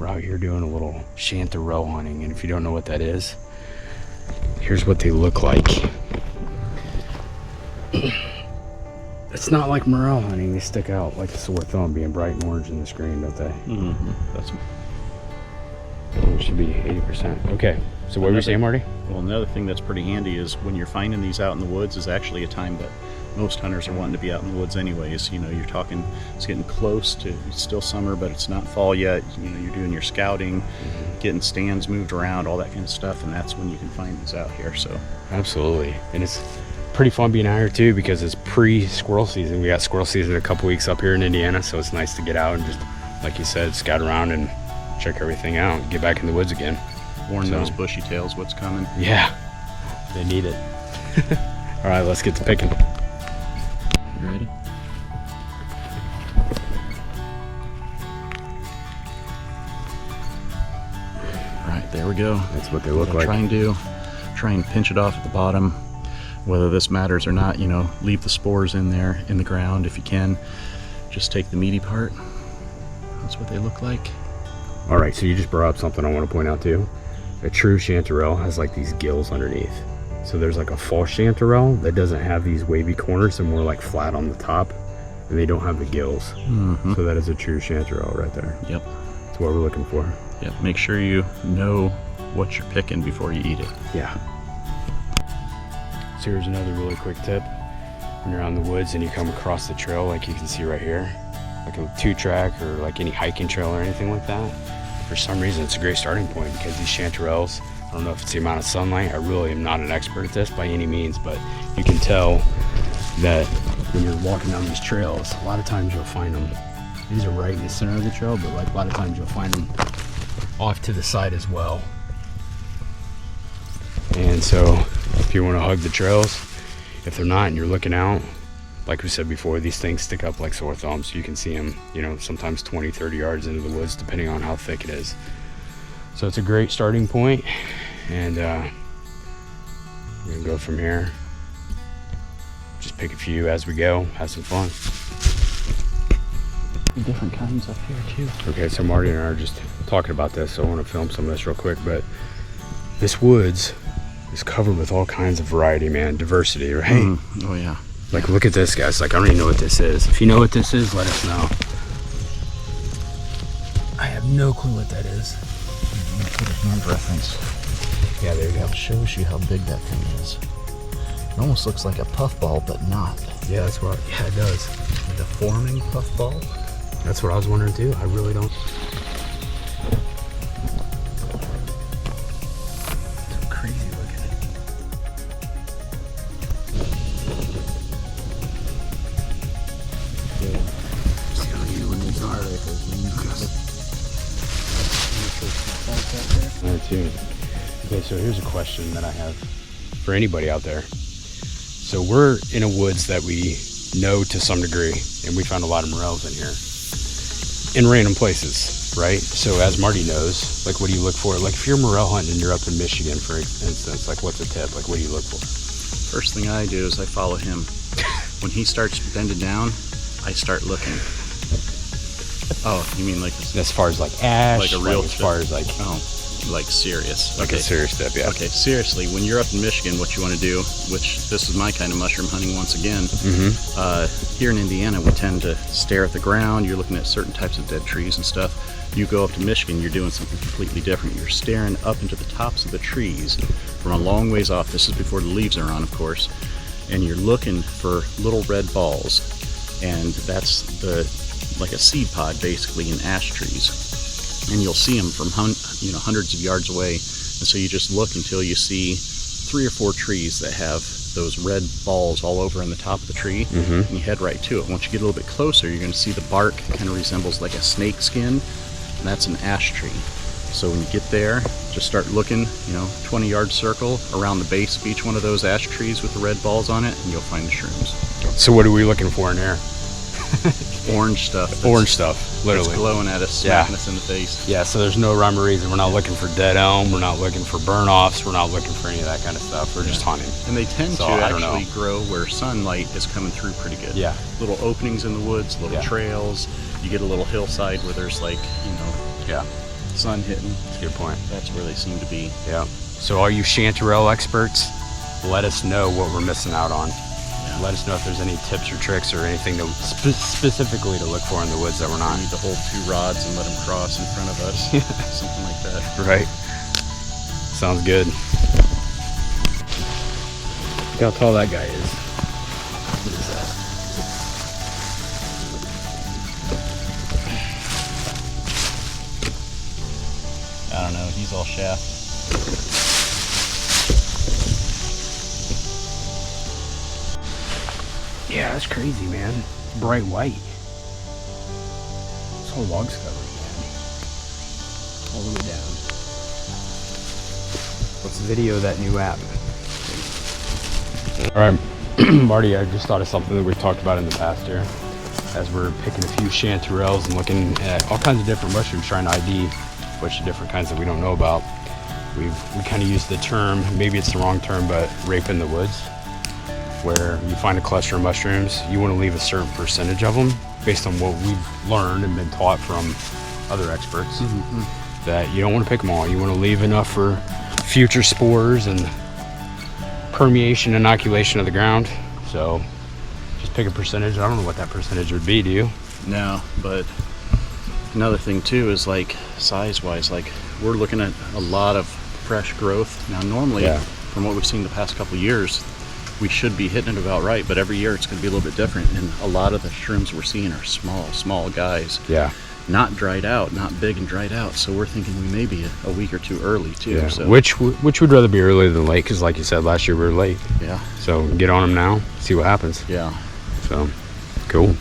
We're out here doing a little chanterelle hunting, and if you don't know what that is, here's what they look like. It's not like morel hunting. They stick out like a sore thumb, being bright and orange in the screen, don't they? That's It should be 80%. Okay, so what were you saying, Marty? Well, another thing that's pretty handy is when you're finding these out in the woods is actually a time that most hunters are wanting to be out in the woods anyways. You know, you're talking, it's getting close to, it's still summer, but it's not fall yet. You know, you're doing your scouting, getting stands moved around, all that kind of stuff, and that's when you can find these out here. So Absolutely. And it's pretty fun being out here too, because it's pre-squirrel season. We got squirrel season a couple weeks up here in Indiana, so it's nice to get out and just, like you said, scout around and check everything out, get back in the woods again. warn those bushy tails what's coming. Yeah, they need it. All right, let's get to picking. You ready? All right, there we go. That's what they look like. Try and pinch it off at the bottom. Whether this matters or not, you know, leave the spores in there in the ground if you can. Just take the meaty part. That's what they look like. All right, so you just brought up something I want to point out too. A true chanterelle has like these gills underneath. So there's like a false chanterelle that doesn't have these wavy corners, they're more like flat on the top, and they don't have the gills. So that is a true chanterelle right there. Yep. That's what we're looking for. Yep, make sure you know what you're picking before you eat it. Yeah. So here's another really quick tip. When you're out in the woods and you come across the trail, like you can see right here, like a 2-track or like any hiking trail or anything like that, for some reason it's a great starting point, because these chanterelles, I don't know if it's the amount of sunlight, I really am not an expert at this by any means, but you can tell that when you're walking down these trails, a lot of times you'll find them, these are right in the center of the trail, but like a lot of times you'll find them off to the side as well. And so if you want to hug the trails, if they're not and you're looking out, like we said before, these things stick up like sore thumbs, so you can see them, you know, sometimes 20-30 yards into the woods depending on how thick it is. So it's a great starting point, and we're gonna go from here. Just pick a few as we go, have some fun. Different kinds up here too. Okay, so Marty and I are just talking about this, so I want to film some of this real quick, but this woods is covered with all kinds of variety, man, diversity, right? Oh yeah. Like, look at this, guys. Like, I don't even know what this is. If you know what this is, let us know. I have no clue what that is. Put a hand reference. Yeah, there you go. It shows you how big that thing is. It almost looks like a puffball, but not. Yeah, that's what. Yeah, it does. Like a forming puffball. That's what I was wondering too. I really don't. It's crazy looking. See how you when these are. There too. Okay, so here's a question that I have for anybody out there. So we're in a woods that we know to some degree, and we found a lot of morels in here in random places, right? So as Marty knows, like, what do you look for? Like, if you're morel hunting and you're up in Michigan, for instance, like, what's a tip? Like, what do you look for? First thing I do is I follow him. When he starts bending down, I start looking. Oh, you mean like this? As far as like ash, like a real as far as like, oh, like serious. like Okay. a serious tip, yeah. Okay, seriously, when you're up in Michigan, what you want to do, which this is my kind of mushroom hunting once again, here in Indiana, we tend to stare at the ground. You're looking at certain types of dead trees and stuff. You go up to Michigan, you're doing something completely different. You're staring up into the tops of the trees from a long ways off. This is before the leaves are on, of course. And you're looking for little red balls. And that's like a seed pod, basically, in ash trees. And you'll see them from hundreds of yards away. And so you just look until you see 3 or 4 trees that have those red balls all over in the top of the tree, and you head right to it. Once you get a little bit closer, you're going to see the bark kind of resembles like a snake skin, and that's an ash tree. So when you get there, just start looking, 20-yard circle around the base of each one of those ash trees with the red balls on it, and you'll find the shrooms. So what are we looking for in here? Orange stuff. Orange stuff, literally. It's glowing at us, smacking us in the face. Yeah, so there's no rhyme or reason. We're not looking for dead elm. We're not looking for burn-offs. We're not looking for any of that kind of stuff. We're just hunting. And they tend to actually grow where sunlight is coming through pretty good. Yeah. Little openings in the woods, little trails. You get a little hillside where there's like, sun hitting. That's a good point. That's where they seem to be. Yeah. So all you chanterelle experts, let us know what we're missing out on. Yeah. Let us know if there's any tips or tricks or anything to specifically to look for in the woods that we're not. We need to hold 2 rods and let them cross in front of us. Something like that. Right. Sounds good. Look how tall that guy is. What is that? I don't know. He's all shaft. Yeah, that's crazy, man. Bright white. This whole log's covered, man. All the way down. Let's video that new app. All right, Marty, I just thought of something that we've talked about in the past here. As we're picking a few chanterelles and looking at all kinds of different mushrooms, trying to ID a bunch of different kinds that we don't know about. We kind of use the term, maybe it's the wrong term, but rape in the woods, where you find a cluster of mushrooms, you want to leave a certain percentage of them based on what we've learned and been taught from other experts, that you don't want to pick them all. You want to leave enough for future spores and permeation, inoculation of the ground. So just pick a percentage. I don't know what that percentage would be, do you? No, but another thing too is like size-wise, like we're looking at a lot of fresh growth. Now normally, from what we've seen the past couple of years, we should be hitting it about right, but every year it's going to be a little bit different. And a lot of the shrooms we're seeing are small guys. Yeah. Not dried out, not big and dried out. So we're thinking we may be a week or two early too. Yeah. So. Which would rather be early than late? Because like you said, last year we were late. Yeah. So get on them now, see what happens. Yeah. So, cool.